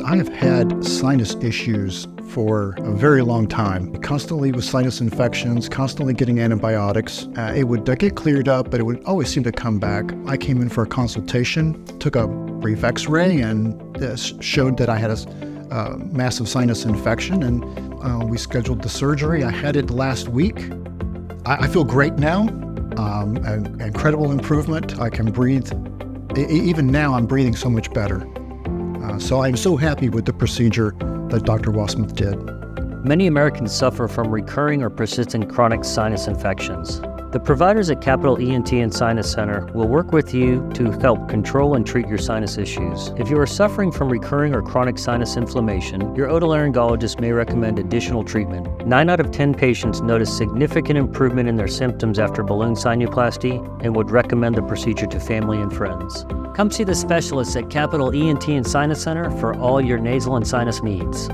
I have had sinus issues for a very long time, constantly with sinus infections, constantly getting antibiotics. It would get cleared up, but it would always seem to come back. I came in for a consultation, took a brief x-ray, and this showed that I had a massive sinus infection, and we scheduled the surgery. I had it last week. I feel great now, an incredible improvement. I can breathe. Even now, I'm breathing so much better. So I'm so happy with the procedure that Dr. Wasmuth did. Many Americans suffer from recurring or persistent chronic sinus infections. The providers at Capital ENT Sinus Center will work with you to help control and treat your sinus issues. If you are suffering from recurring or chronic sinus inflammation, your otolaryngologist may recommend additional treatment. 9 out of 10 patients notice significant improvement in their symptoms after balloon sinuplasty and would recommend the procedure to family and friends. Come see the specialists at Capital ENT Sinus Center for all your nasal and sinus needs.